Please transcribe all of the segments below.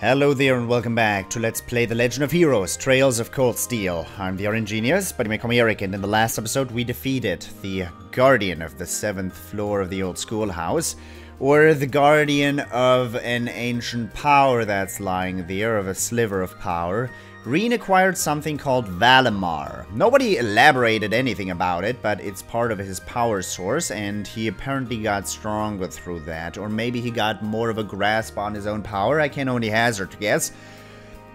Hello there and welcome back to Let's Play The Legend of Heroes, Trails of Cold Steel. I'm the RNGenius, but you may call me Eric, and in the last episode we defeated the Guardian of the 7th floor of the old schoolhouse, or the Guardian of an ancient power that's lying there, of a sliver of power. Rean acquired something called Valimar. Nobody elaborated anything about it, but it's part of his power source, and he apparently got stronger through that. Or maybe he got more of a grasp on his own power, I can only hazard to guess.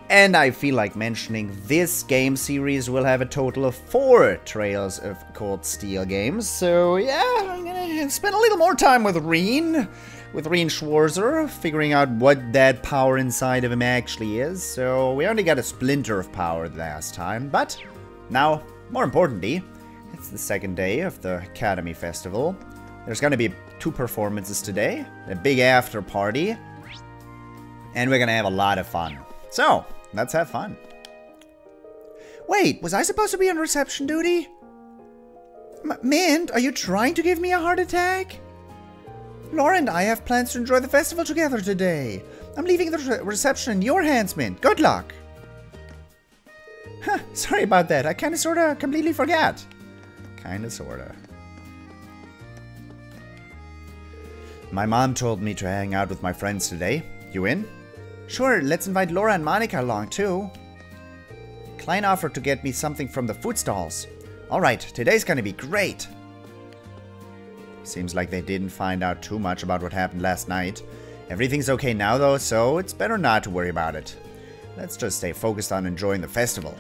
And I feel like mentioning this game series will have a total of 4 Trails of Cold Steel games. So yeah, I'm gonna spend a little more time with Rean Schwarzer, figuring out what that power inside of him actually is. So we only got a splinter of power last time, but now, more importantly, it's the second day of the Academy Festival. There's gonna be 2 performances today, a big after party, and we're gonna have a lot of fun. So, let's have fun. Wait, was I supposed to be on reception duty? Mint, are you trying to give me a heart attack? Laura and I have plans to enjoy the festival together today. I'm leaving the reception in your hands, Mint. Good luck. Huh, sorry about that. I kinda sorta completely forgot. Kinda sorta. My mom told me to hang out with my friends today. You in? Sure, let's invite Laura and Monica along too. Klein offered to get me something from the food stalls. Alright, today's gonna be great. Seems like they didn't find out too much about what happened last night. Everything's okay now though, so it's better not to worry about it. Let's just stay focused on enjoying the festival.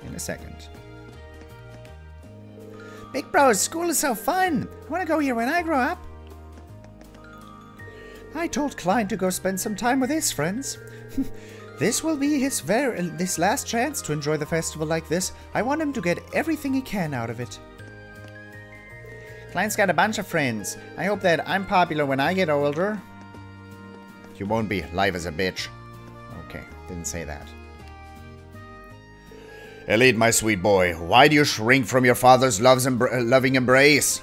In a second. Big bro, school is so fun! I wanna go here when I grow up. I told Klein to go spend some time with his friends. This will be his last chance to enjoy the festival like this. I want him to get everything he can out of it. Klein's got a bunch of friends. I hope that I'm popular when I get older. You won't be. Life is a bitch. Okay, didn't say that. Elliot, my sweet boy, why do you shrink from your father's loving embrace?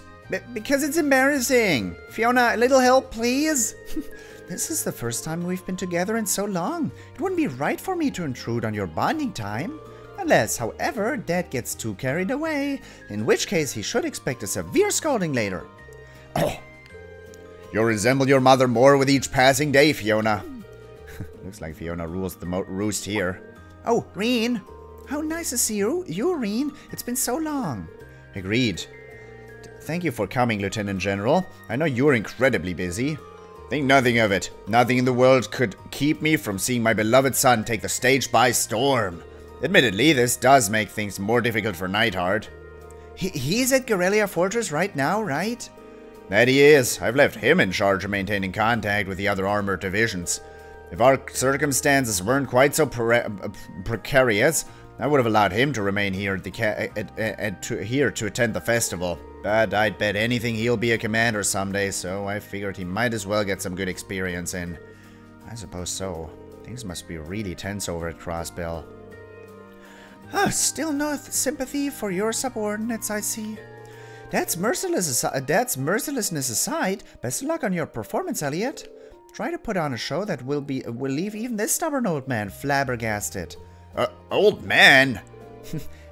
Because it's embarrassing. Fiona, a little help, please? This is the first time we've been together in so long. It wouldn't be right for me to intrude on your bonding time. Unless, however, Dad gets too carried away, in which case he should expect a severe scolding later. Oh, you resemble your mother more with each passing day, Fiona. Looks like Fiona rules the roost here. Oh, Rean. How nice to see you, Rean. It's been so long. Agreed. Thank you for coming, Lieutenant General. I know you're incredibly busy. Think nothing of it. Nothing in the world could keep me from seeing my beloved son take the stage by storm. Admittedly, this does make things more difficult for Neidhart. He's at Guerrilla Fortress right now, right? That he is. I've left him in charge of maintaining contact with the other armored divisions. If our circumstances weren't quite so precarious, I would have allowed him to remain here to attend the festival. But I'd bet anything he'll be a commander someday, so I figured he might as well get some good experience in. I suppose so. Things must be really tense over at Crossbell. Still no sympathy for your subordinates, I see. Dad's mercilessness aside, best of luck on your performance, Elliot. Try to put on a show that will leave even this stubborn old man flabbergasted. Old man?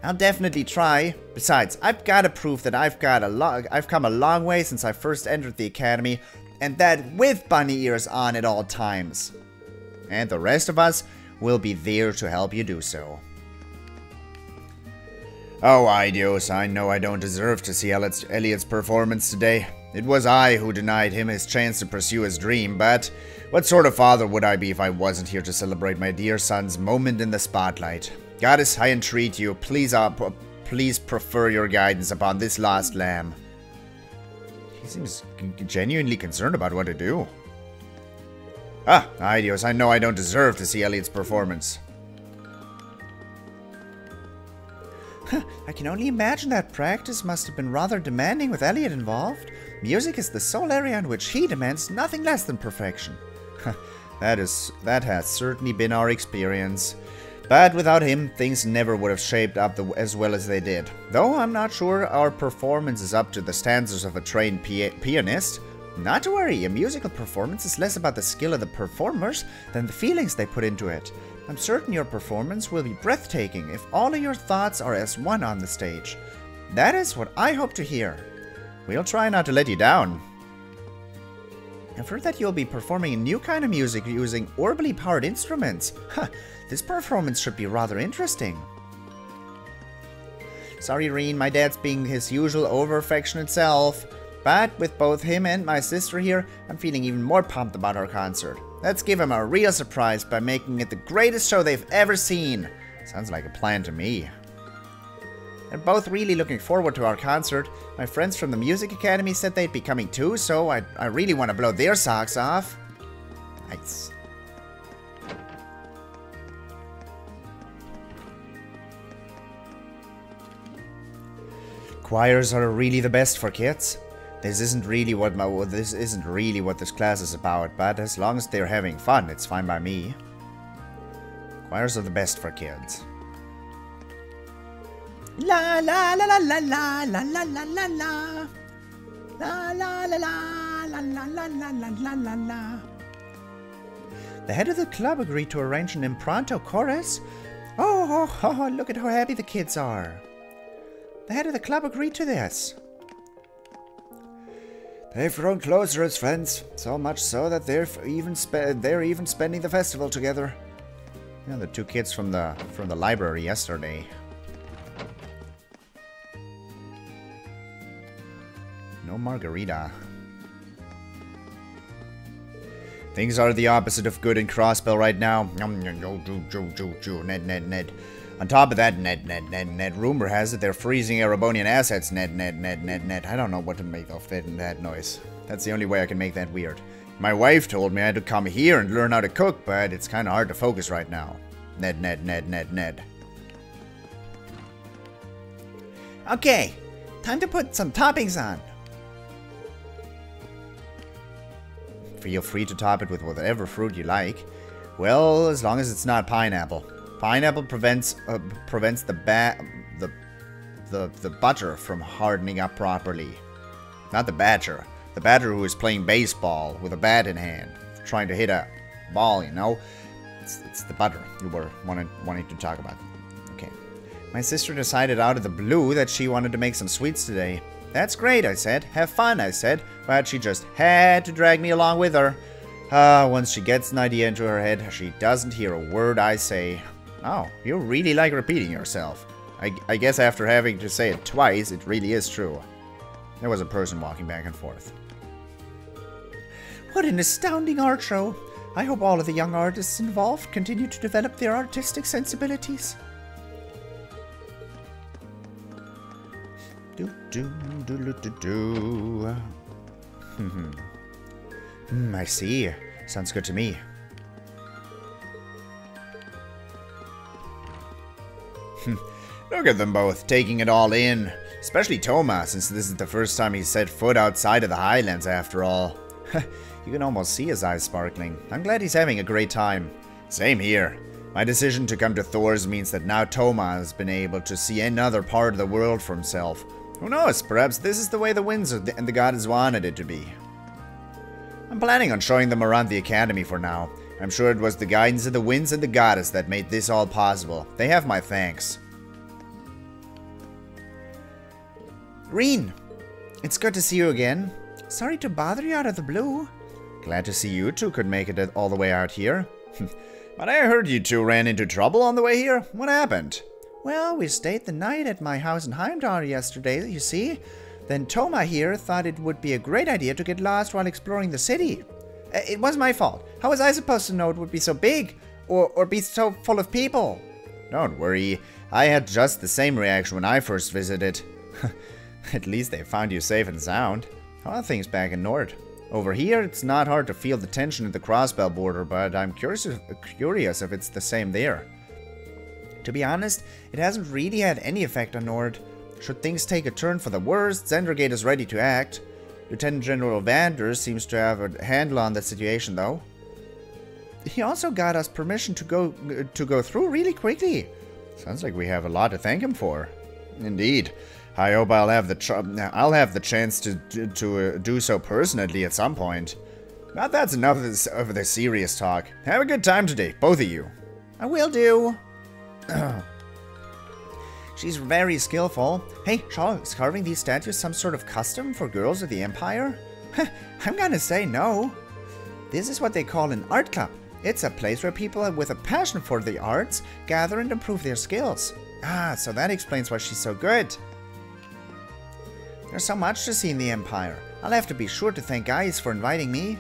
I'll definitely try. Besides, I've got to prove that I've come a long way since I first entered the academy, and that with bunny ears on at all times. And the rest of us will be there to help you do so. Oh, Idios, I know I don't deserve to see Elliot's performance today. It was I who denied him his chance to pursue his dream, but what sort of father would I be if I wasn't here to celebrate my dear son's moment in the spotlight? Goddess, I entreat you, please prefer your guidance upon this lost lamb. He seems genuinely concerned about what to do. Idios, I know I don't deserve to see Elliot's performance. I can only imagine that practice must have been rather demanding with Elliot involved. Music is the sole area in which he demands nothing less than perfection. That has certainly been our experience. But without him, things never would have shaped up as well as they did. Though I'm not sure our performance is up to the standards of a trained pianist. Not to worry, a musical performance is less about the skill of the performers than the feelings they put into it. I'm certain your performance will be breathtaking if all of your thoughts are as one on the stage. That is what I hope to hear. We'll try not to let you down. I've heard that you'll be performing a new kind of music using orbally powered instruments. This performance should be rather interesting. Sorry, Rean, my dad's being his usual over-affectionate self. But with both him and my sister here, I'm feeling even more pumped about our concert. Let's give him a real surprise by making it the greatest show they've ever seen. Sounds like a plan to me. They're both really looking forward to our concert. My friends from the Music Academy said they'd be coming too, so I really want to blow their socks off. Nice. Choirs are really the best for kids. This isn't really what this class is about, but as long as they're having fun, it's fine by me. Choirs are the best for kids. La la la la la la la la la la la. La la la la la la la la la la la. The head of the club agreed to arrange an impromptu chorus. Oh, look at how happy the kids are. The head of the club agreed to this. They've grown closer as friends, so much so that they're even spending the festival together. You know, the two kids from the library yesterday. No margarita. Things are the opposite of good in Crossbell right now. Ned. On top of that, Ned. Rumor has it they're freezing Erebonian assets, Ned. I don't know what to make of that noise. That's the only way I can make that weird. My wife told me I had to come here and learn how to cook, but it's kind of hard to focus right now. Ned. Okay, time to put some toppings on. Feel free to top it with whatever fruit you like. Well, as long as it's not pineapple. Pineapple prevents the butter from hardening up properly. Not the badger. The badger who is playing baseball with a bat in hand, trying to hit a ball, you know? It's the butter you were wanting to talk about. Okay. My sister decided out of the blue that she wanted to make some sweets today. That's great, I said. Have fun, I said. But she just had to drag me along with her. Once she gets an idea into her head, she doesn't hear a word I say. Oh, you really like repeating yourself. I guess after having to say it twice, it really is true. There was a person walking back and forth. What an astounding art show. I hope all of the young artists involved continue to develop their artistic sensibilities. I see. Sounds good to me. Look at them both, taking it all in. Especially Thomas, since this is the first time he's set foot outside of the Highlands after all. You can almost see his eyes sparkling. I'm glad he's having a great time. Same here. My decision to come to Thors means that now Thomas has been able to see another part of the world for himself. Who knows, perhaps this is the way the winds and the goddess wanted it to be. I'm planning on showing them around the academy for now. I'm sure it was the guidance of the winds and the goddess that made this all possible. They have my thanks. Rean, it's good to see you again. Sorry to bother you out of the blue. Glad to see you two could make it all the way out here. But I heard you two ran into trouble on the way here. What happened? Well, we stayed the night at my house in Heimdall yesterday, you see. Then Toma here thought it would be a great idea to get lost while exploring the city. It was my fault. How was I supposed to know it would be so big? Or be so full of people? Don't worry. I had just the same reaction when I first visited. At least they found you safe and sound. How are things back in Nord? Over here, it's not hard to feel the tension at the Crossbell border, but I'm curious if it's the same there. To be honest, it hasn't really had any effect on Nord. Should things take a turn for the worst, Zendergate is ready to act. Lieutenant General Vander seems to have a handle on the situation, though. He also got us permission to go through really quickly. Sounds like we have a lot to thank him for. Indeed. I hope I'll have the chance to do so personally at some point. But that's enough of the serious talk. Have a good time today, both of you. I will do. She's very skillful. Hey, Charles, is carving these statues some sort of custom for girls of the Empire? I'm gonna say no. This is what they call an art club. It's a place where people with a passion for the arts gather and improve their skills. Ah, so that explains why she's so good. There's so much to see in the Empire. I'll have to be sure to thank Gaius for inviting me.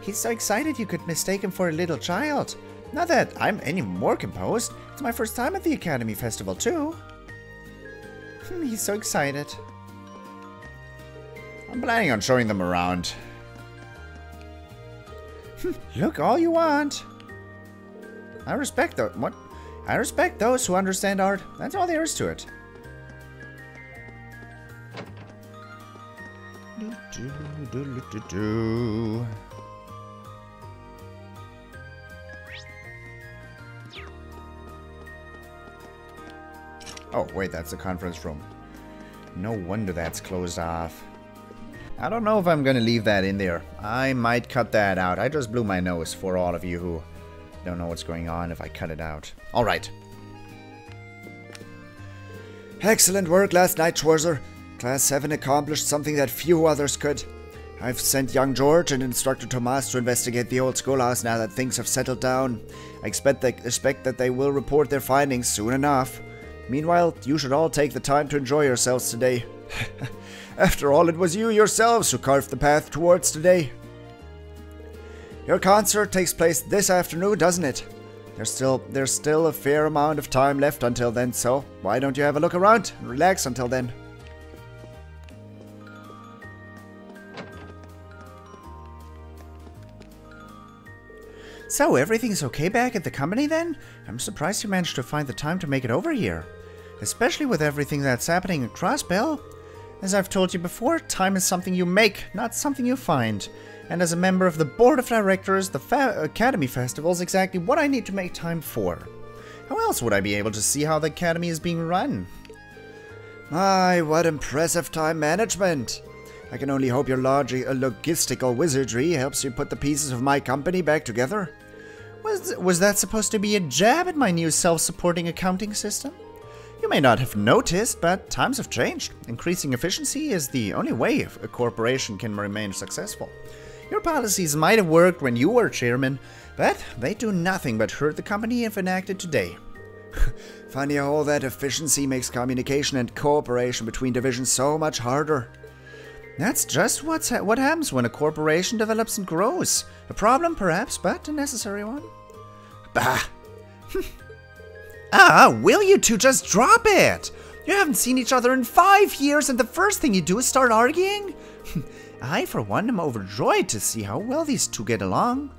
He's so excited you could mistake him for a little child. Not that I'm any more composed. It's my first time at the Academy Festival, too. He's so excited. I'm planning on showing them around. Look all you want. I respect those who understand art. That's all there is to it. Oh, wait, that's the conference room. No wonder that's closed off. I don't know if I'm gonna leave that in there. I might cut that out. I just blew my nose for all of you who don't know what's going on if I cut it out. Alright. Excellent work last night, Schwarzer. Class 7 accomplished something that few others could. I've sent young George and Instructor Tomas to investigate the old schoolhouse now that things have settled down. I expect that they will report their findings soon enough. Meanwhile, you should all take the time to enjoy yourselves today. After all, it was you yourselves who carved the path towards today. Your concert takes place this afternoon, doesn't it? There's still a fair amount of time left until then, so why don't you have a look around and relax until then? So, everything's okay back at the company then? I'm surprised you managed to find the time to make it over here. Especially with everything that's happening at Crossbell. As I've told you before, time is something you make, not something you find. And as a member of the board of directors, the Academy Festival is exactly what I need to make time for. How else would I be able to see how the Academy is being run? My, what impressive time management! I can only hope your logistical wizardry helps you put the pieces of my company back together. Was that supposed to be a jab at my new self-supporting accounting system? You may not have noticed, but times have changed. Increasing efficiency is the only way a corporation can remain successful. Your policies might have worked when you were chairman, but they do nothing but hurt the company if enacted today. Funny how all that efficiency makes communication and cooperation between divisions so much harder. That's just what happens when a corporation develops and grows. A problem, perhaps, but a necessary one. Bah! Will you two just drop it? You haven't seen each other in 5 years, and the first thing you do is start arguing? I, for one, am overjoyed to see how well these two get along.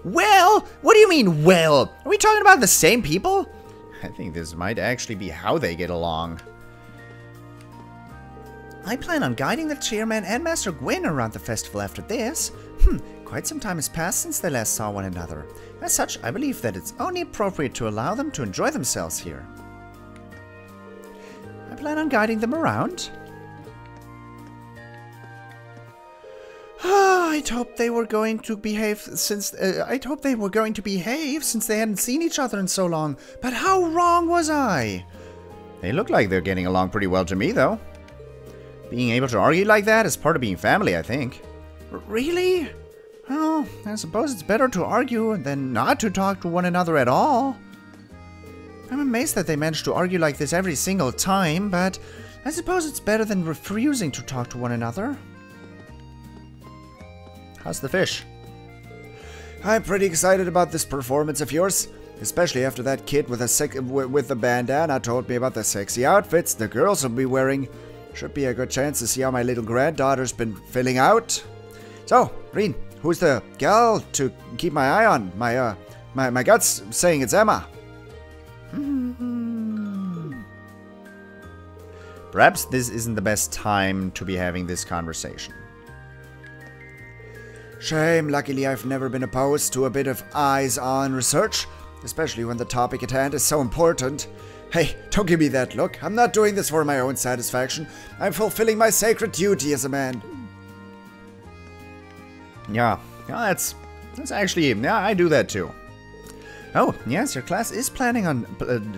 Well? What do you mean, well? Are we talking about the same people? I think this might actually be how they get along. I plan on guiding the chairman and Master Gwyn around the festival after this. Quite some time has passed since they last saw one another. As such, I believe that it's only appropriate to allow them to enjoy themselves here. I plan on guiding them around. I'd hoped they were going to behave since they hadn't seen each other in so long. But how wrong was I? They look like they're getting along pretty well to me, though. Being able to argue like that is part of being family, I think. Really? Well, I suppose it's better to argue than not to talk to one another at all. I'm amazed that they manage to argue like this every single time, but I suppose it's better than refusing to talk to one another. How's the fish? I'm pretty excited about this performance of yours, especially after that kid with the bandana told me about the sexy outfits the girls will be wearing. Should be a good chance to see how my little granddaughter's been filling out. So, Rean, who's the gal to keep my eye on? My gut's saying it's Emma. Perhaps this isn't the best time to be having this conversation. Shame. Luckily, I've never been opposed to a bit of eyes-on research, especially when the topic at hand is so important. Hey, don't give me that look. I'm not doing this for my own satisfaction. I'm fulfilling my sacred duty as a man. Yeah, that's actually, yeah, I do that too. Oh, yes, your class is planning on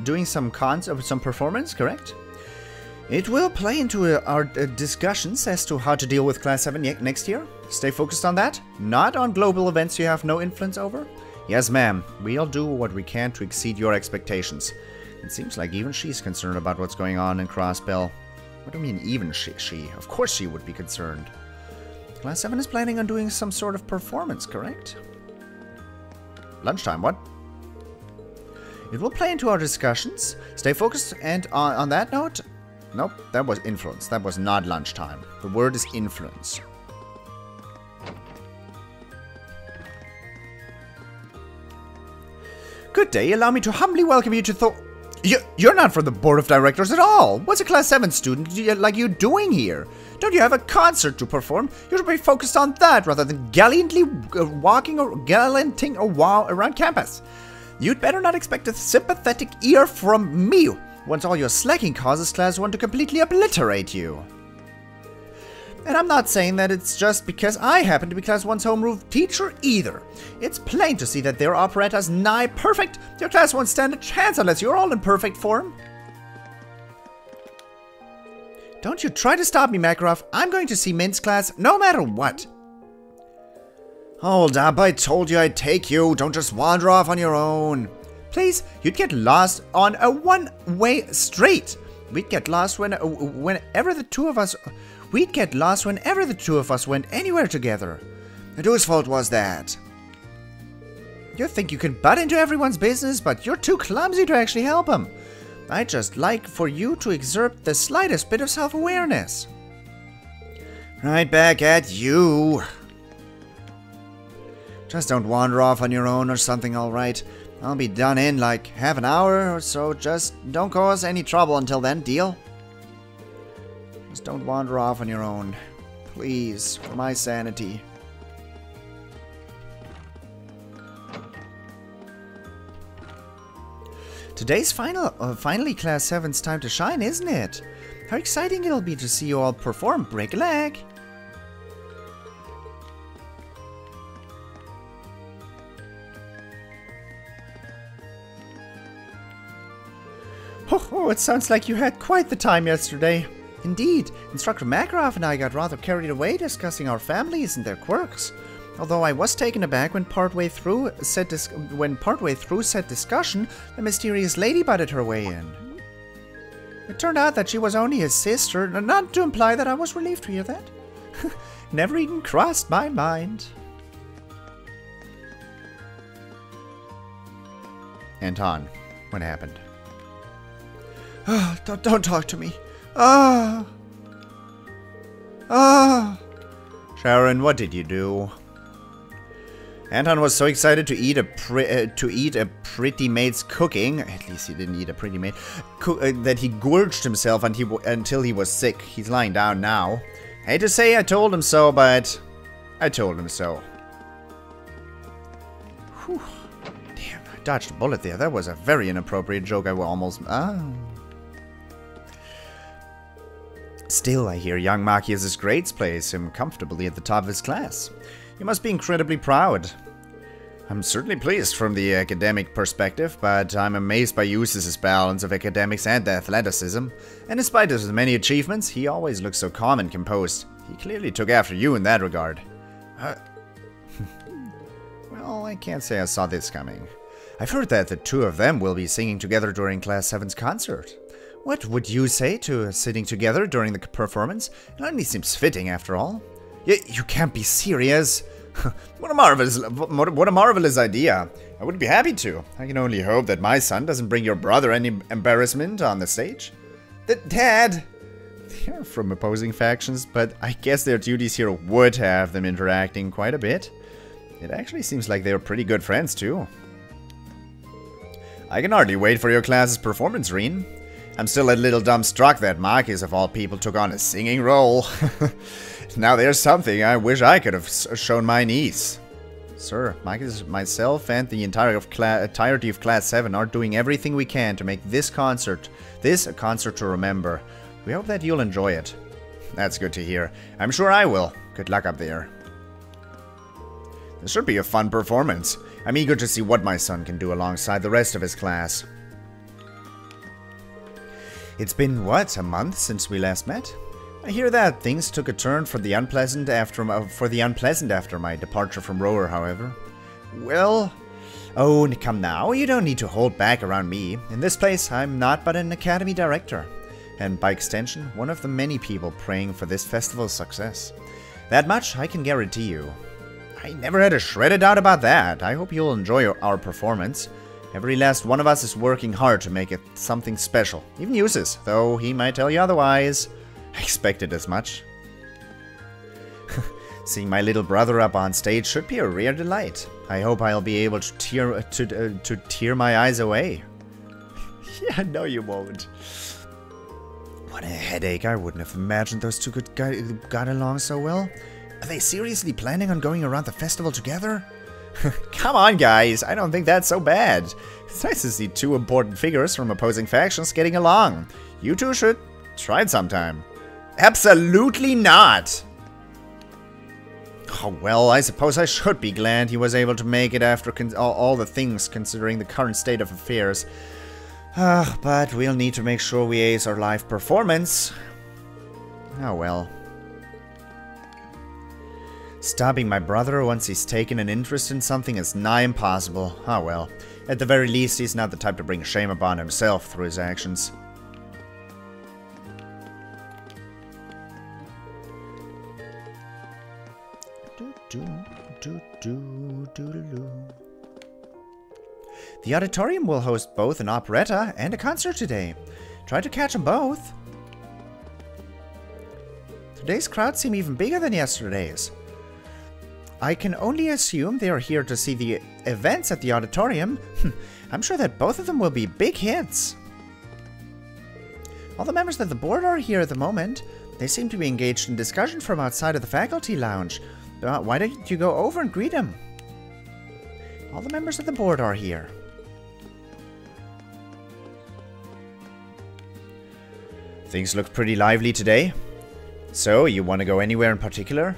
doing some performance, correct? It will play into our discussions as to how to deal with Class 7 next year. Stay focused on that, not on global events you have no influence over. Yes, ma'am, we'll do what we can to exceed your expectations. It seems like even she's concerned about what's going on in Crossbell. What do you mean even she? Of course she would be concerned. Class 7 is planning on doing some sort of performance, correct? Lunchtime, what? It will play into our discussions. Stay focused, and on that note... Nope, that was influence. That was not lunchtime. The word is influence. Good day. Allow me to humbly welcome you to Thors... You're not from the board of directors at all. What's a Class 7 student like you doing here? Don't you have a concert to perform? You should be focused on that rather than gallanting around campus. You'd better not expect a sympathetic ear from me once all your slacking causes Class 1 to completely obliterate you. And I'm not saying that it's just because I happen to be Class 1's homeroom teacher either. It's plain to see that their operetta's nigh perfect. Your Class 1 stand a chance unless you're all in perfect form. Don't you try to stop me, Makarov. I'm going to see Mint's class no matter what. Hold up, I told you I'd take you. Don't just wander off on your own. Please, you'd get lost on a one-way street. We'd get lost whenever the two of us went anywhere together. And whose fault was that? You think you can butt into everyone's business, but you're too clumsy to actually help them. I'd just like for you to exert the slightest bit of self-awareness. Right back at you. Just don't wander off on your own or something, alright? I'll be done in like half an hour or so. Just don't cause any trouble until then, deal? Just don't wander off on your own. Please, for my sanity. Today's finally Class 7's time to shine, isn't it? How exciting it'll be to see you all perform. Break a leg. Oh, it sounds like you had quite the time yesterday. Indeed, Instructor Makarov and I got rather carried away discussing our families and their quirks. Although I was taken aback when partway through said discussion, the mysterious lady butted her way in. It turned out that she was only his sister, not to imply that I was relieved to hear that. Never even crossed my mind. Anton, what happened? Don't talk to me. Sharon, what did you do? Anton was so excited to eat a pretty maid's cooking. At least he didn't eat a pretty maid. That he gorged himself until he was sick. He's lying down now. Hate to say I told him so, but I told him so. Whew. Damn, I dodged a bullet there. That was a very inappropriate joke. I will almost... Still, I hear young Marquis's grades place him comfortably at the top of his class. You must be incredibly proud. I'm certainly pleased from the academic perspective, but I'm amazed by Eustace's balance of academics and athleticism. And in spite of his many achievements, he always looks so calm and composed. He clearly took after you in that regard. Well, I can't say I saw this coming. I've heard that the two of them will be singing together during Class 7's concert. What would you say to sitting together during the performance? It only seems fitting, after all. You can't be serious. What a marvelous idea. I would be happy to. I can only hope that my son doesn't bring your brother any embarrassment on the stage. Dad! They're from opposing factions, but I guess their duties here would have them interacting quite a bit. It actually seems like they're pretty good friends, too. I can hardly wait for your class's performance, Rean. I'm still a little dumbstruck that Marcus, of all people, took on a singing role. Now there's something I wish I could have shown my niece. Sir, myself and the entirety of Class 7 are doing everything we can to make this a concert to remember. We hope that you'll enjoy it. That's good to hear. I'm sure I will. Good luck up there. This should be a fun performance. I'm eager to see what my son can do alongside the rest of his class. It's been, what, a month since we last met? I hear that things took a turn for the unpleasant after my departure from Rower, however. Well, oh, come now, you don't need to hold back around me. In this place, I'm not but an academy director, and by extension, one of the many people praying for this festival's success. That much I can guarantee you. I never had a shred of doubt about that. I hope you'll enjoy our performance. Every last one of us is working hard to make it something special. Even Uses, though he might tell you otherwise. I expected as much. Seeing my little brother up on stage should be a rare delight. I hope I'll be able to tear my eyes away. Yeah, no you won't. What a headache. I wouldn't have imagined those two got along so well. Are they seriously planning on going around the festival together? Come on, guys. I don't think that's so bad. It's nice to see two important figures from opposing factions getting along. You two should try it sometime. Absolutely not! Oh, well, I suppose I should be glad he was able to make it after all the things, considering the current state of affairs. But we'll need to make sure we ace our live performance. Oh, well. Stopping my brother once he's taken an interest in something is nigh impossible. Oh well. At the very least, he's not the type to bring shame upon himself through his actions. The auditorium will host both an operetta and a concert today. Try to catch them both. Today's crowds seem even bigger than yesterday's. I can only assume they are here to see the events at the auditorium. I'm sure that both of them will be big hits. All the members of the board are here at the moment. They seem to be engaged in discussion from outside of the faculty lounge. Why don't you go over and greet them? All the members of the board are here. Things look pretty lively today. So, you want to go anywhere in particular?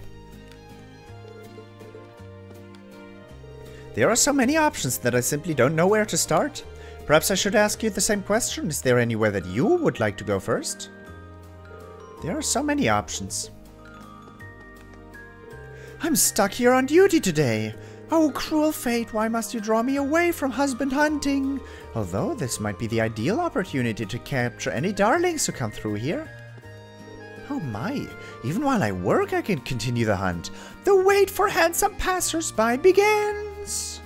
There are so many options that I simply don't know where to start. Perhaps I should ask you the same question. Is there anywhere that you would like to go first? There are so many options. I'm stuck here on duty today. Oh, cruel fate, why must you draw me away from husband hunting? Although this might be the ideal opportunity to capture any darlings who come through here. Oh my, even while I work I can continue the hunt. The wait for handsome passers-by begins.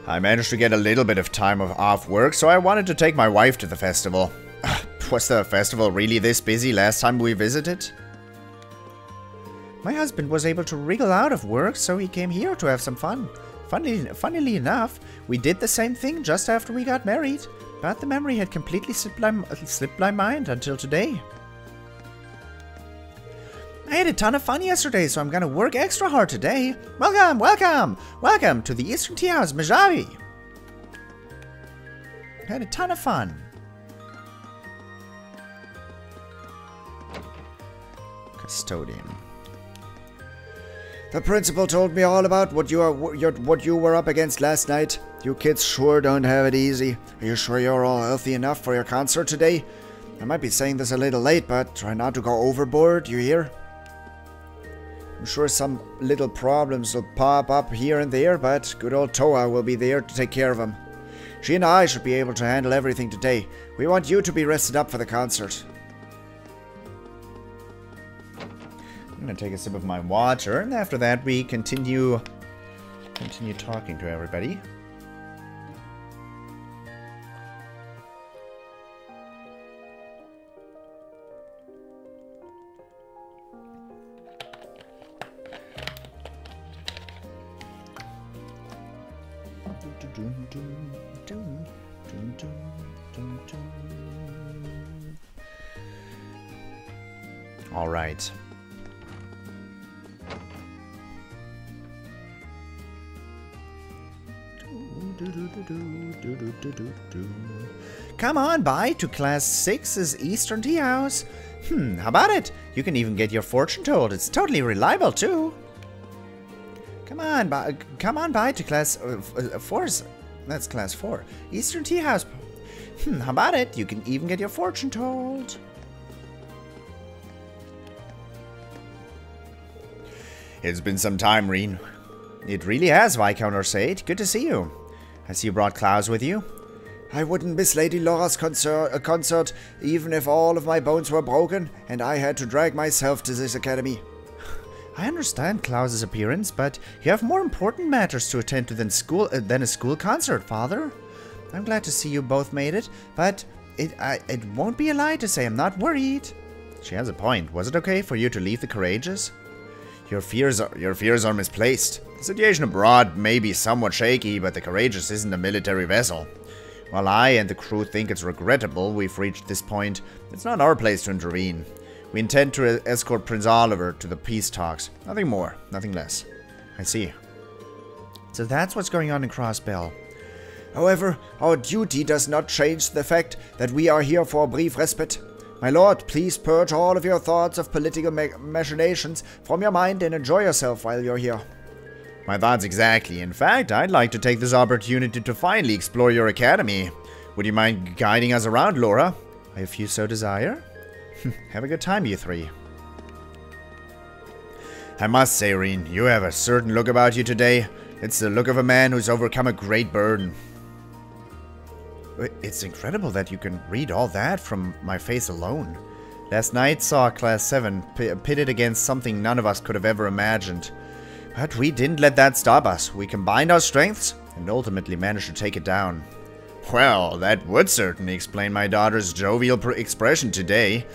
I managed to get a little bit of time off work, so I wanted to take my wife to the festival. Was the festival really this busy last time we visited? My husband was able to wriggle out of work, so he came here to have some fun. Funnily enough, we did the same thing just after we got married, but the memory had completely slipped my mind until today. I had a ton of fun yesterday, so I'm gonna work extra hard today. Welcome, welcome, welcome to the Eastern Tea House, Mojave. I had a ton of fun. Custodian. The principal told me all about what you were up against last night. You kids sure don't have it easy. Are you sure you're all healthy enough for your concert today? I might be saying this a little late, but try not to go overboard, you hear? I'm sure some little problems will pop up here and there, but good old TloH will be there to take care of them. She and I should be able to handle everything today. We want you to be rested up for the concert. I'm gonna take a sip of my water, and after that we continue talking to everybody. All right. Come on by to Class 6's Eastern Tea House. How about it? You can even get your fortune told. It's totally reliable too. Come on by to Class 4's. That's Class 4. Eastern Tea House. How about it? You can even get your fortune told. It's been some time, Rean. It really has, Viscount Orsade. Good to see you. I see you brought Klaus with you. I wouldn't miss Lady Laura's concert even if all of my bones were broken and I had to drag myself to this academy. I understand Klaus's appearance, but you have more important matters to attend to than a school concert, Father. I'm glad to see you both made it, but it won't be a lie to say I'm not worried. She has a point. Was it okay for you to leave the Courageous? Your fears are misplaced. The situation abroad may be somewhat shaky, but the Courageous isn't a military vessel. While I and the crew think it's regrettable we've reached this point, it's not our place to intervene. We intend to escort Prince Oliver to the peace talks. Nothing more, nothing less. I see. So that's what's going on in Crossbell. However, our duty does not change the fact that we are here for a brief respite. My lord, please purge all of your thoughts of political machinations from your mind and enjoy yourself while you're here. My thoughts exactly. In fact, I'd like to take this opportunity to finally explore your academy. Would you mind guiding us around, Laura? If you so desire. Have a good time, you three. I must say, Rean, you have a certain look about you today. It's the look of a man who's overcome a great burden. It's incredible that you can read all that from my face alone. Last night saw Class 7 pitted against something none of us could have ever imagined. But we didn't let that stop us. We combined our strengths and ultimately managed to take it down. Well, that would certainly explain my daughter's jovial expression today.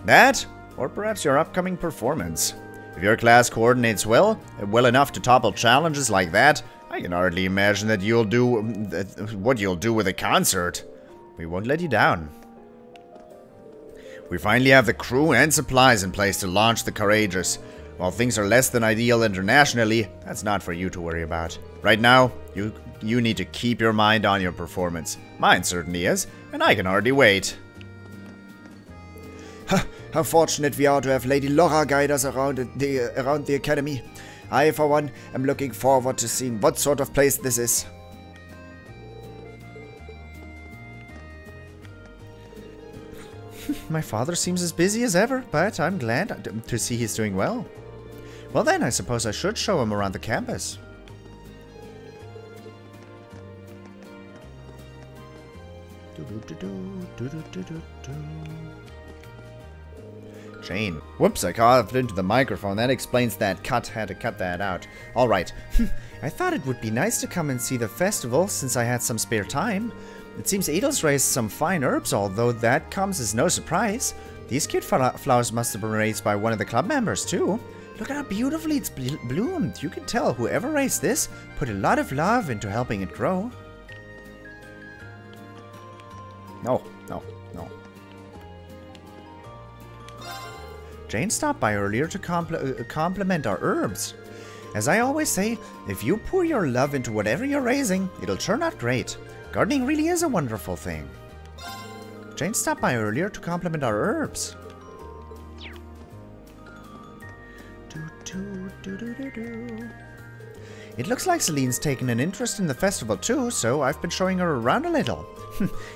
That, or perhaps your upcoming performance. If your class coordinates well enough to topple challenges like that, I can hardly imagine that you'll do what you'll do with a concert. We won't let you down. We finally have the crew and supplies in place to launch the Courageous. While things are less than ideal internationally, that's not for you to worry about. Right now, you need to keep your mind on your performance. Mine certainly is, and I can hardly wait. How fortunate we are to have Lady Laura guide us around the academy. I, for one, am looking forward to seeing what sort of place this is. My father seems as busy as ever, but I'm glad to see he's doing well. Well then, I suppose I should show him around the campus. Jane. Whoops, I coughed into the microphone. That explains that cut. Had to cut that out. Alright. I thought it would be nice to come and see the festival since I had some spare time. It seems Edel's raised some fine herbs, although that comes as no surprise. These cute flowers must have been raised by one of the club members too. Look at how beautifully it's bloomed. You can tell whoever raised this put a lot of love into helping it grow. No. Jane stopped by earlier to compliment our herbs. As I always say, if you pour your love into whatever you're raising, it'll turn out great. Gardening really is a wonderful thing. Jane stopped by earlier to compliment our herbs. It looks like Celine's taken an interest in the festival too, so I've been showing her around a little.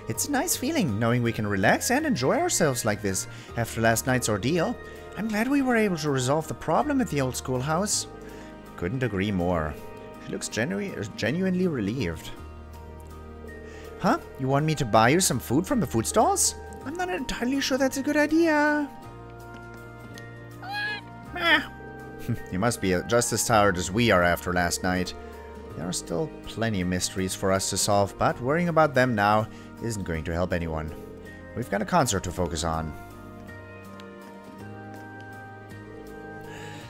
It's a nice feeling knowing we can relax and enjoy ourselves like this after last night's ordeal. I'm glad we were able to resolve the problem at the old schoolhouse. Couldn't agree more. She looks genuinely relieved. Huh? You want me to buy you some food from the food stalls? I'm not entirely sure that's a good idea. You must be just as tired as we are after last night. There are still plenty of mysteries for us to solve, but worrying about them now isn't going to help anyone. We've got a concert to focus on.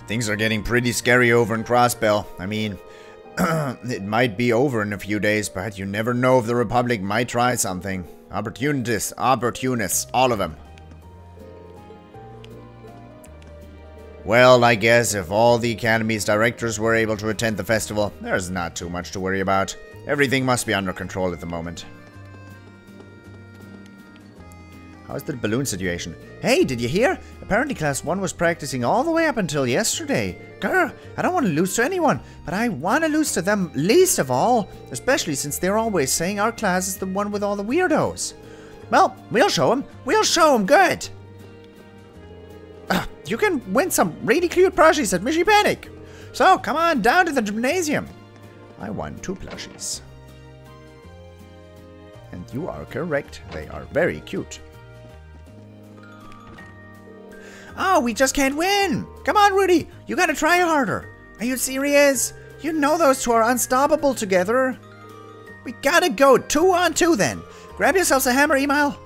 Things are getting pretty scary over in Crossbell. I mean, it might be over in a few days, but you never know if the Republic might try something. Opportunists, all of them. Well, I guess if all the Academy's directors were able to attend the festival, there's not too much to worry about. Everything must be under control at the moment. How's the balloon situation? Hey, did you hear? Apparently Class 1 was practicing all the way up until yesterday. Grr, I don't want to lose to anyone, but I want to lose to them least of all, especially since they're always saying our class is the one with all the weirdos. Well, we'll show them. We'll show them good. You can win some really cute plushies at Mishy Panic. So, come on down to the gymnasium. I won 2 plushies. And you are correct. They are very cute. Oh, we just can't win! Come on, Rudy! You gotta try harder! Are you serious? You know those two are unstoppable together! We gotta go 2 on 2 then! Grab yourselves a hammer, Email!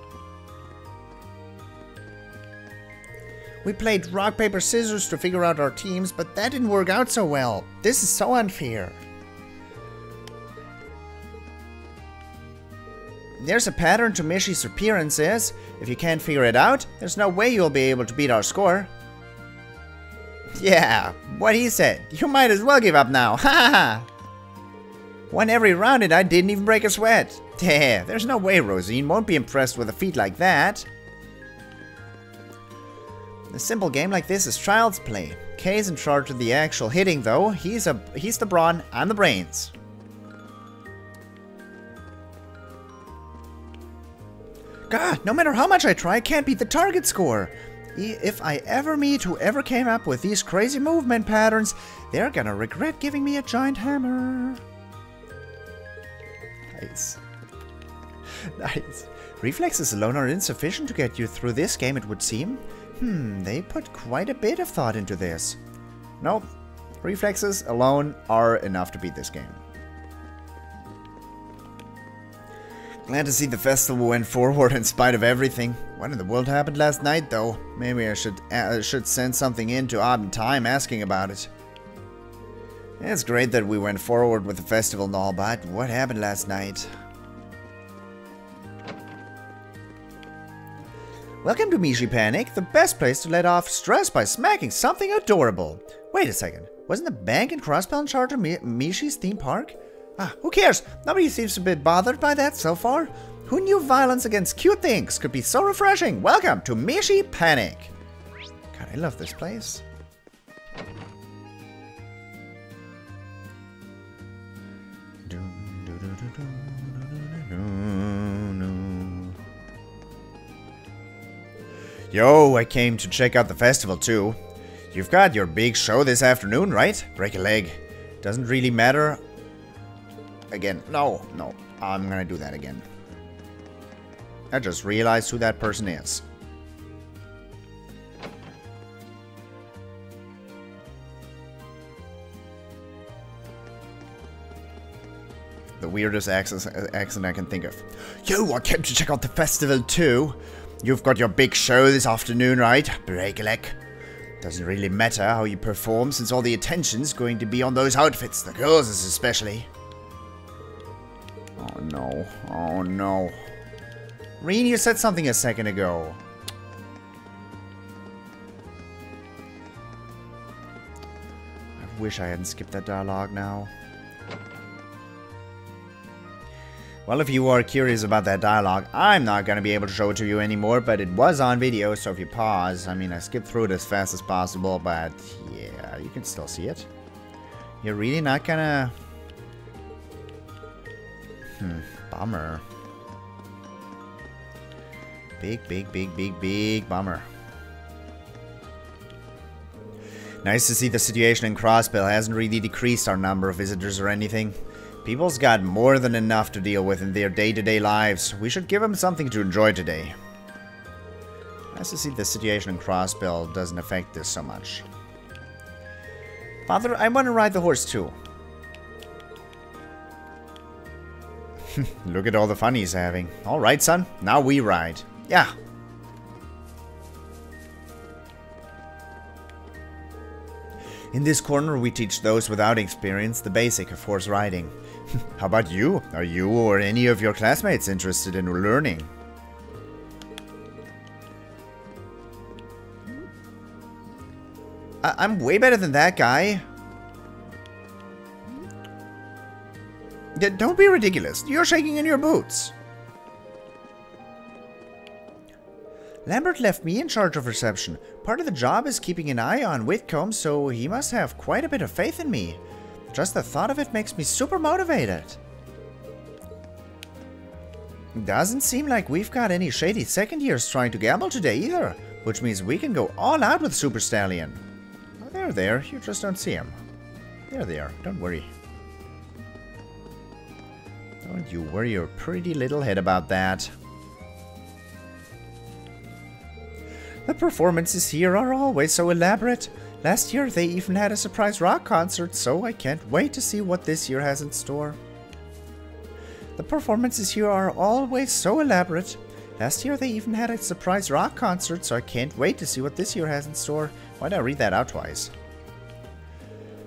We played rock, paper, scissors to figure out our teams, but that didn't work out so well. This is so unfair. There's a pattern to Mishy's appearances. If you can't figure it out, there's no way you'll be able to beat our score. Yeah, what he said. You might as well give up now. Ha ha! Won every round and I didn't even break a sweat. Yeah, there's no way Rosine won't be impressed with a feat like that. A simple game like this is child's play. Kay's in charge of the actual hitting though. He's the brawn, I'm the brains. God, no matter how much I try, I can't beat the target score. If I ever meet whoever came up with these crazy movement patterns, they're gonna regret giving me a giant hammer. Nice. Nice. Reflexes alone are insufficient to get you through this game, it would seem. They put quite a bit of thought into this. Nope. Reflexes alone are enough to beat this game. Glad to see the festival went forward in spite of everything. What in the world happened last night, though? Maybe I should send something in to Odd Time asking about it. It's great that we went forward with the festival and all, but what happened last night? Welcome to Mishy Panic, the best place to let off stress by smacking something adorable. Wait a second, wasn't the bank and Crossbell in charge of Mishy's theme park? Ah, who cares? Nobody seems a bit bothered by that so far. Who knew violence against cute things could be so refreshing? Welcome to Mishy Panic. God, I love this place. Yo, I came to check out the festival too. You've got your big show this afternoon, right? Break a leg. Doesn't really matter. Again, no, I'm gonna do that again. I just realized who that person is. The weirdest accent I can think of. Yo, I came to check out the festival too. You've got your big show this afternoon, right? Break a leg. Doesn't really matter how you perform since all the attention's going to be on those outfits, the girls especially. Oh no, oh no. Rean, you said something a second ago. I wish I hadn't skipped that dialogue now. Well, if you are curious about that dialogue, I'm not going to be able to show it to you anymore, but it was on video, so if you pause, I mean, I skipped through it as fast as possible, but yeah, you can still see it. You're really not gonna... bummer. Big bummer. Nice to see the situation in Crossbell hasn't really decreased our number of visitors or anything. People's got more than enough to deal with in their day-to-day lives. We should give them something to enjoy today. Nice to see the situation in Crossbell doesn't affect this so much. Father, I want to ride the horse too. Look at all the fun he's having. Alright, son. Now we ride. Yeah. In this corner, we teach those without experience the basic of horse riding. How about you? Are you or any of your classmates interested in learning? I'm way better than that guy. Don't be ridiculous. You're shaking in your boots. Lambert left me in charge of reception. Part of the job is keeping an eye on Whitcomb, so he must have quite a bit of faith in me. Just the thought of it makes me super motivated. Doesn't seem like we've got any shady second years trying to gamble today either, which means we can go all out with Super Stallion. Oh, they're there, you just don't see them. They're there, don't worry. Don't you worry your pretty little head about that. The performances here are always so elaborate. Last year they even had a surprise rock concert, so I can't wait to see what this year has in store. The performances here are always so elaborate. Last year they even had a surprise rock concert, so I can't wait to see what this year has in store. Why'd I read that out twice?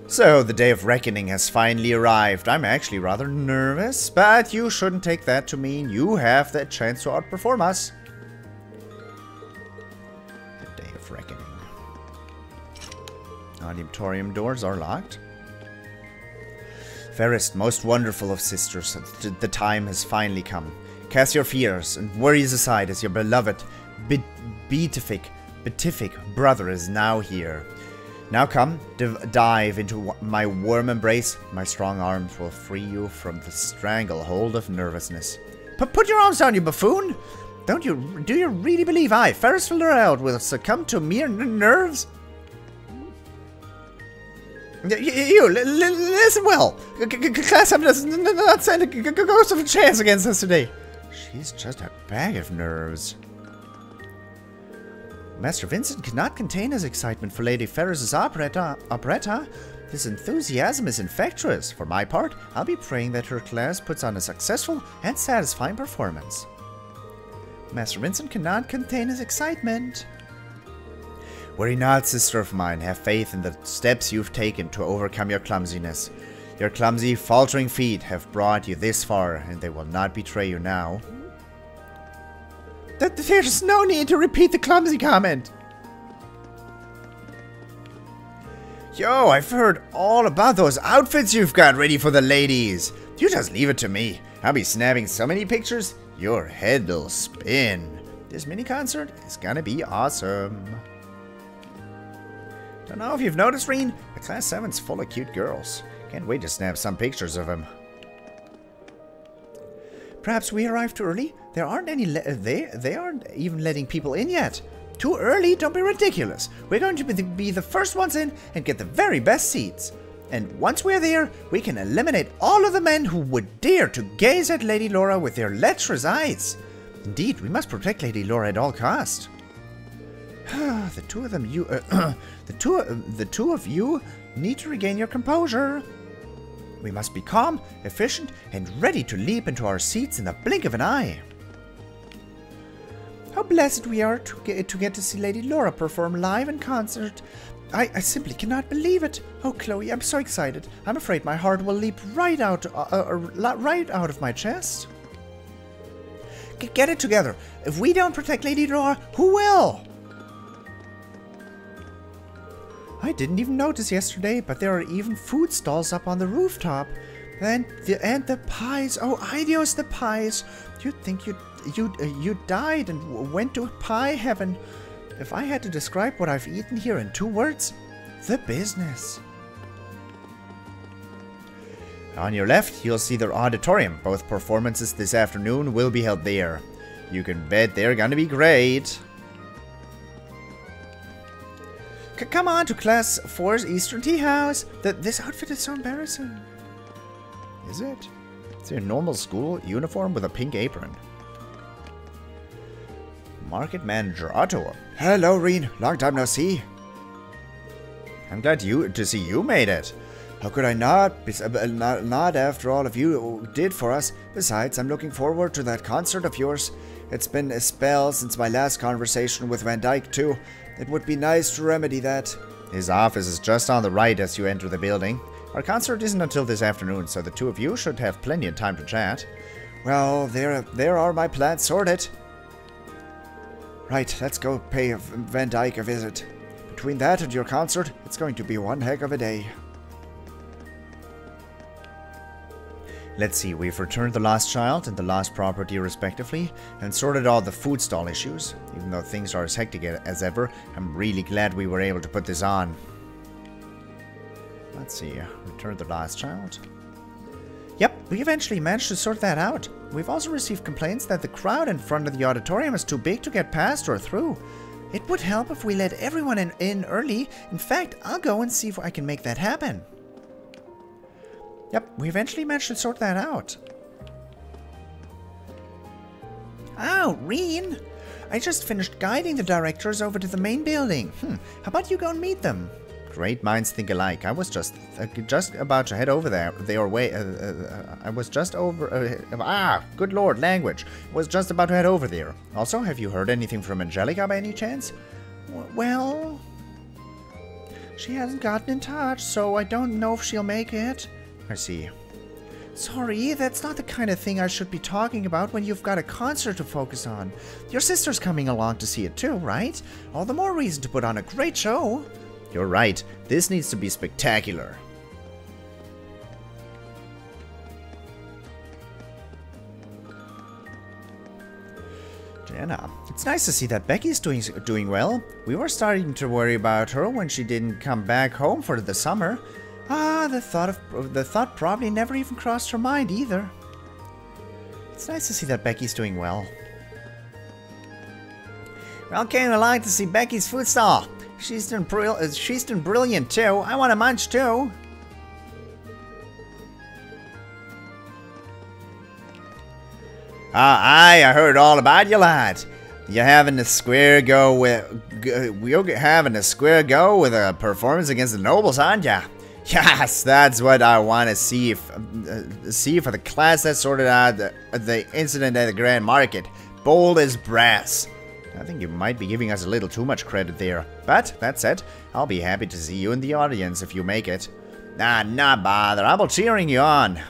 So, the day of reckoning has finally arrived. I'm actually rather nervous, but you shouldn't take that to mean you have the chance to outperform us. The day of reckoning. Auditorium doors are locked. Fairest, most wonderful of sisters, the time has finally come. Cast your fears and worries aside as your beloved, beatific brother is now here. Now come, dive into my warm embrace. My strong arms will free you from the stranglehold of nervousness. Put your arms down, you buffoon! Do you really believe I, Ferris Fitzgerald, will succumb to mere nerves? You, listen well. Class 7 does not stand a ghost of a chance against us today. She's just a bag of nerves. Master Vincent cannot contain his excitement for Lady Ferris's operetta. His enthusiasm is infectious. For my part, I'll be praying that her class puts on a successful and satisfying performance. Master Vincent cannot contain his excitement. Worry not, sister of mine. Have faith in the steps you've taken to overcome your clumsiness. Your clumsy, faltering feet have brought you this far, and they will not betray you now. There's no need to repeat the clumsy comment. Yo, I've heard all about those outfits you've got ready for the ladies. You just leave it to me. I'll be snapping so many pictures, your head'll spin. This mini concert is gonna be awesome. Don't know if you've noticed, Rean, but Class 7's full of cute girls. Can't wait to snap some pictures of them. Perhaps we arrived too early? There aren't any they aren't even letting people in yet. Too early? Don't be ridiculous. We're going to be the first ones in and get the very best seats. And once we're there, we can eliminate all of the men who would dare to gaze at Lady Laura with their lecherous eyes. Indeed, we must protect Lady Laura at all cost. The two of you need to regain your composure. We must be calm, efficient, and ready to leap into our seats in the blink of an eye. How blessed we are to get to see Lady Laura perform live in concert. I simply cannot believe it. Oh, Chloe, I'm so excited. I'm afraid my heart will leap right out of my chest. Get it together. If we don't protect Lady Laura, who will? I didn't even notice yesterday, but there are even food stalls up on the rooftop. And the pies. Oh, ideos, the pies. You'd think you died and went to pie heaven. If I had to describe what I've eaten here in 2 words, the business. On your left, you'll see the auditorium. Both performances this afternoon will be held there. You can bet they're gonna be great. Come on to Class 4's Eastern Tea House. This outfit is so embarrassing. Is it? It's a normal school uniform with a pink apron. Market Manager Otto. Hello, Rean. Long time no see. I'm glad to see you made it. How could I not after all of you did for us? Besides, I'm looking forward to that concert of yours. It's been a spell since my last conversation with Van Dyke, too. It would be nice to remedy that. His office is just on the right as you enter the building. Our concert isn't until this afternoon, so the two of you should have plenty of time to chat. Well, there are my plans sorted. Right, let's go pay Van Dyke a visit. Between that and your concert, it's going to be one heck of a day. Let's see, we've returned the lost child and the lost property respectively, and sorted all the food stall issues. Even though things are as hectic as ever, I'm really glad we were able to put this on. Let's see, return the lost child. Yep, we eventually managed to sort that out. We've also received complaints that the crowd in front of the auditorium is too big to get past or through. It would help if we let everyone in early. In fact, I'll go and see if I can make that happen. Yep, we eventually managed to sort that out. Oh, Rean! I just finished guiding the directors over to the main building. How about you go and meet them? Great minds think alike. I was just about to head over there. I was just over... good lord, language. Was just about to head over there. Also, have you heard anything from Angelica by any chance? Well... She hasn't gotten in touch, so I don't know if she'll make it. I see. Sorry, that's not the kind of thing I should be talking about when you've got a concert to focus on. Your sister's coming along to see it too, right? All the more reason to put on a great show. You're right. This needs to be spectacular. Jenna, it's nice to see that Becky's doing well. We were starting to worry about her when she didn't come back home for the summer. The thought probably never even crossed her mind either. It's nice to see that Becky's doing well. Well, came along to see Becky's food stall. She's done brilliant too. I want a munch too. I heard all about you, lad. You're having a square go with a performance against the nobles, aren't ya? Yes, that's what I want to see. See for the class that sorted out the incident at the Grand Market. Bold as brass. I think you might be giving us a little too much credit there. But, that said, I'll be happy to see you in the audience if you make it. Nah, bother. I'll be cheering you on.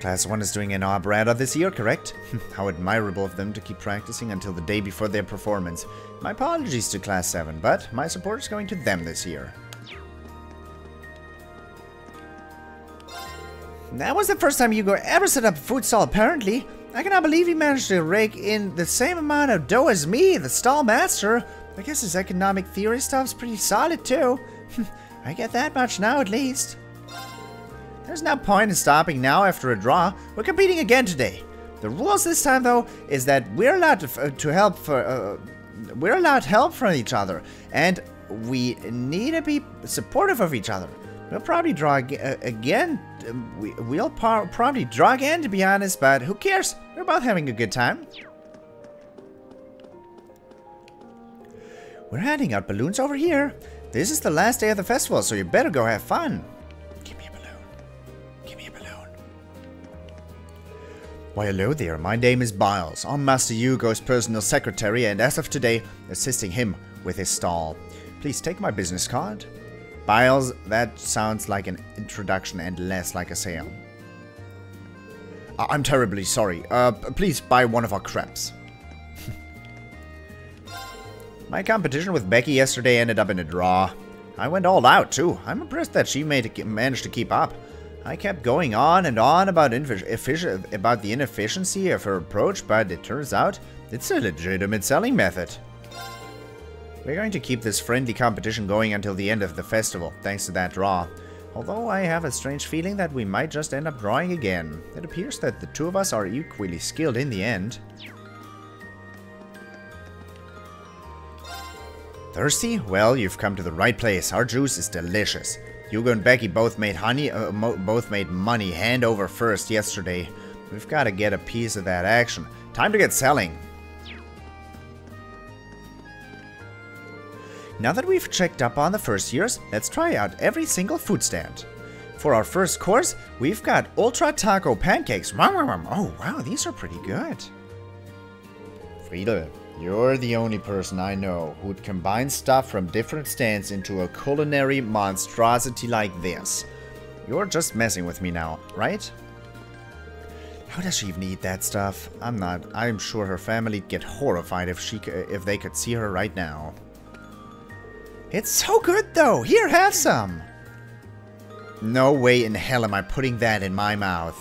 Class 1 is doing an operetta this year, correct? How admirable of them to keep practicing until the day before their performance. My apologies to Class 7, but my support is going to them this year. That was the first time Hugo ever set up a food stall, apparently. I cannot believe he managed to rake in the same amount of dough as me, the stall master. I guess his economic theory stuff's pretty solid, too. I get that much now, at least. There's no point in stopping now after a draw. We're competing again today. The rules this time, though, is that we're allowed help from each other, and we need to be supportive of each other. We'll probably draw again. We'll probably draw again, to be honest, but who cares? We're both having a good time. We're handing out balloons over here. This is the last day of the festival, so you better go have fun. Give me a balloon. Give me a balloon. Why, hello there. My name is Biles. I'm Master Hugo's personal secretary, and as of today, assisting him with his stall. Please take my business card. Biles, that sounds like an introduction and less like a sale. I'm terribly sorry. Please buy one of our crepes. My competition with Becky yesterday ended up in a draw. I went all out, too. I'm impressed that she managed to keep up. I kept going on and on about the inefficiency of her approach, but it turns out it's a legitimate selling method. We're going to keep this friendly competition going until the end of the festival, thanks to that draw. Although I have a strange feeling that we might just end up drawing again. It appears that the two of us are equally skilled in the end. Thirsty? Well, you've come to the right place. Our juice is delicious. Hugo and Becky both made money hand over fist yesterday. We've got to get a piece of that action. Time to get selling. Now that we've checked up on the first years, let's try out every single food stand. For our first course, we've got Ultra Taco Pancakes. Oh, wow, these are pretty good. Friedel, you're the only person I know who'd combine stuff from different stands into a culinary monstrosity like this. You're just messing with me now, right? How does she even eat that stuff? I'm not. I'm sure her family'd get horrified if they could see her right now. It's so good, though. Here, have some. No way in hell am I putting that in my mouth.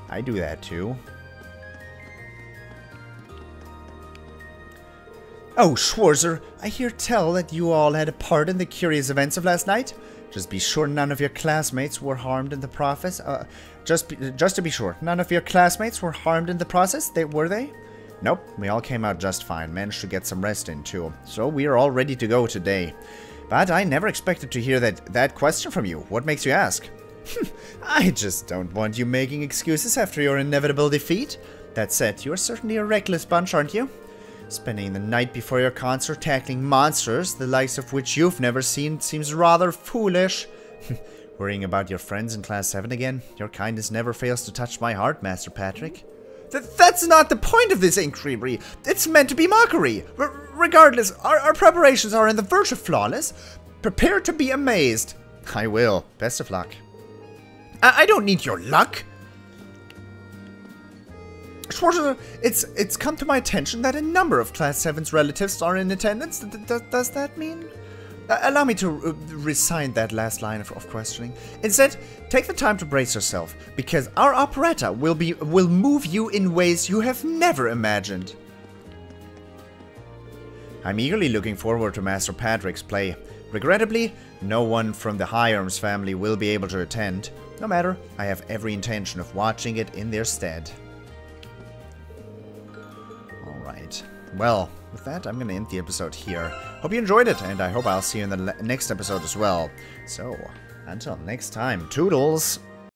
I do that too. Oh, Schwarzer, I hear tell that you all had a part in the curious events of last night. Just be sure none of your classmates were harmed in the process. Just to be sure, none of your classmates were harmed in the process, were they? Nope, we all came out just fine. Managed to get some rest in too. So we are all ready to go today. But I never expected to hear that question from you. What makes you ask? I just don't want you making excuses after your inevitable defeat. That said, you're certainly a reckless bunch, aren't you? Spending the night before your concert tackling monsters, the likes of which you've never seen, seems rather foolish. Worrying about your friends in Class 7 again? Your kindness never fails to touch my heart, Master Patrick. That's not the point of this inquiry. It's meant to be mockery. Regardless, our preparations are in the verge of flawless. Prepare to be amazed. I will. Best of luck. I don't need your luck. Schwarzer, it's come to my attention that a number of Class 7's relatives are in attendance. Does that mean? Allow me to resign that last line of questioning. Instead, take the time to brace yourself, because our operetta will move you in ways you have never imagined. I'm eagerly looking forward to Master Patrick's play. Regrettably, no one from the Hyams family will be able to attend. No matter, I have every intention of watching it in their stead. Alright, well, with that, I'm going to end the episode here. Hope you enjoyed it, and I hope I'll see you in the next episode as well. So, until next time, toodles!